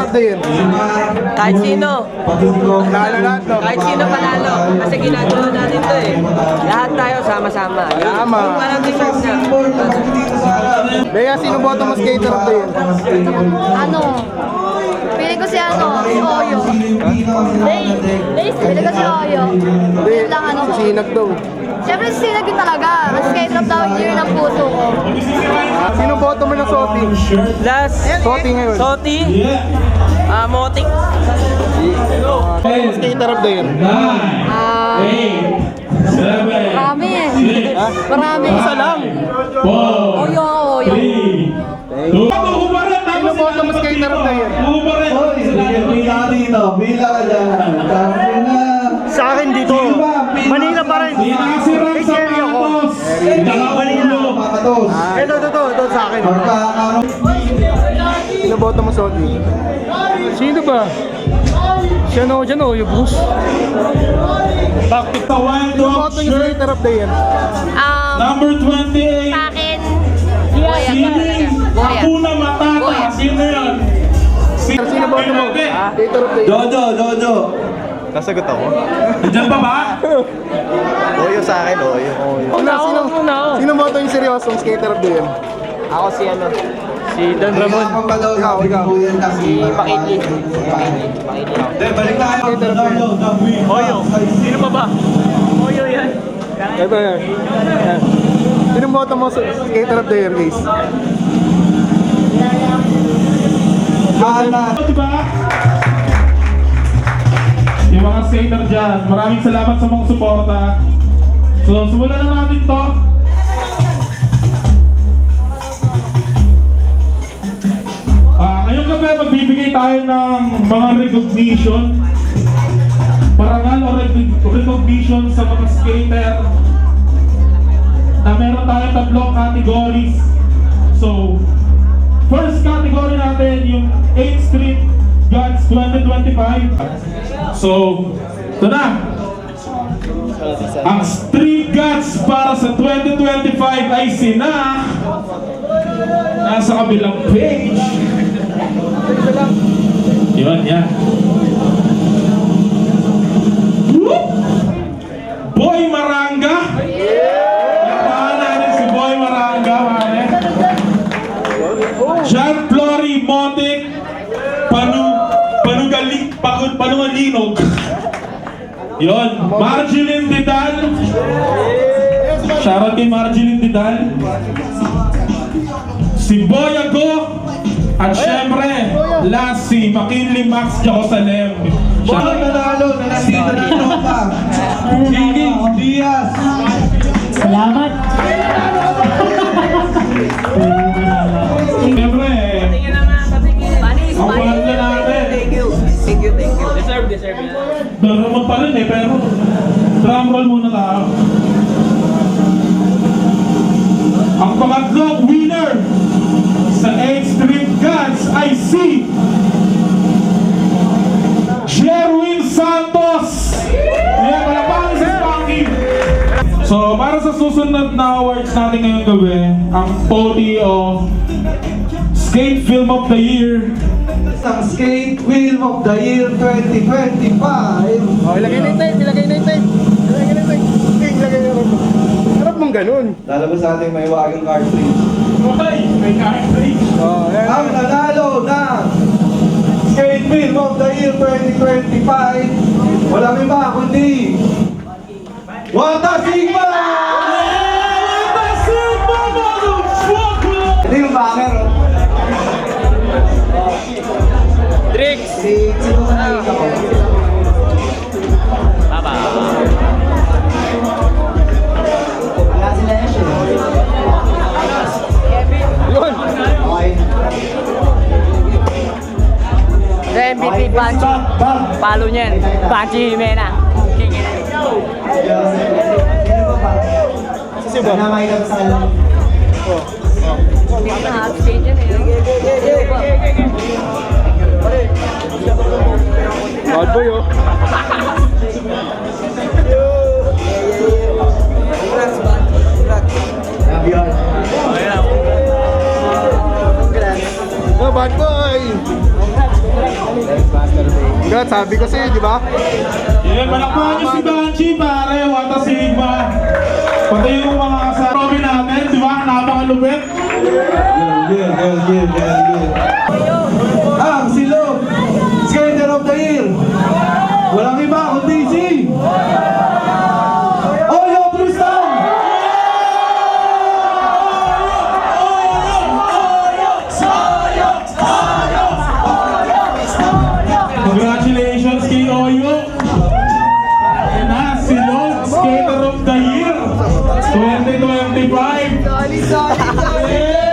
of the year. Kahit sino. Lalo lahat, no? Kahit sino panalo. Kasi ginagawa natin to eh. Lahat tayo sama-sama. Tama. Kung parang deserve na. Bea, sino boto mo skater of the year? Ano? Pili ko si Oyo. Pili ko si Oyo. Yun lang Si Sinag daw. Siyempre si Sinag yun talaga. Kasi skate of the year ng puso ko. Sino boto mo ng Soti? Last. Soti ngayon. Soti. Motik. Skater of the year. Marami eh. Ha? Marami. Isa lang. Oyo. Sino boto mo skater of the year? Sa akin dito, Manila pa rin. May cherry ako. Manila. Ito sa akin. Sino boto mo, Soti? Sino ba? Siya no, yung Bruce. Sino boto niyo skater of the year? Number 28. Sa akin, Hakuna Matata. Sino yun? Sino boto mo? Skater of the year. Jojo. Nasagot ako. Diyan pa ba? Oyo sa akin, Oyo. Sino boto yung seryosong skater of the year? Ako si Don Ramon. Ikaw. Si Makiti. Balik tayo. Oyo. Sino pa ba? Oyo yan. Ito yan. Sino boto mo sa skater of the year, Ace? Diba? Yung mga skater dyan, maraming salamat sa mga suporta. So, simulan na natin to. Ngayong gabi, magbibigay tayo ng mga recognition. Parangal o recognition sa mga skater na meron tayong tatlong categories. So, first category natin yung 8th Street Gods 2025. So, ito na. Ang Street Gods para sa 2025 ay sina nasa kabilang page. Yun, yan. Boy Maranga. Yapahan natin si Boy Maranga, mare. Jean Flory Motic. Panungalinog. Yun. Marjeline Didal. Shoutout kay Marjeline Didal. Si Boy Ago. At syempre, last si McKinley Max Jerusalem. Boy nanalo, nanasita na tropa. Gigi Diaz. Salamat. Syempre, ang pangalaman natin. Thank you. Deserve yan. Dalaman pa rin pero drum roll muna tayo. Ang pangatlong winner sa 8th Street Gods ay si Jerwin Santos. Yan, palapakan si Spanky. So, para sa susunod na awards natin ngayong gabi, ang POTY of Skate Film of the Year. Ang Skate Film of the Year 2025. Ilagay na yung tape. Ilagay na yung tape. Harap mong ganun. Lalabas natin may wagang cartridge. Okay, may cartridge. Ang nanalo ng Skate Film of the Year 2025, wala iba kundi Wata Sigma! Wata Sigma, motherfucker! Ito yung banger, oh. Tricks. Sino ka nakita ko? Baba. Wala sila yan siya. Yun. Okay. The MVP Banchi. Palo niyan. Banchi Jimena. Sino ba? Nakakita ko sa alam. Hindi na half-stage yan eh. Bad boy, oh. Oh, bad boy! Sabi ko sa'yo, di ba? Yeah, palakpakan nyo si Banchi, pare. What a Sigma. Pati yung mga kasarobi natin, di ba? Napakalupit. Ang silog, Skater of the Year. Walang iba kundi si Oyo Tristan. Congratulations kay Oyo. Yan na, si Lord, Skater of the Year 2025. Yeah!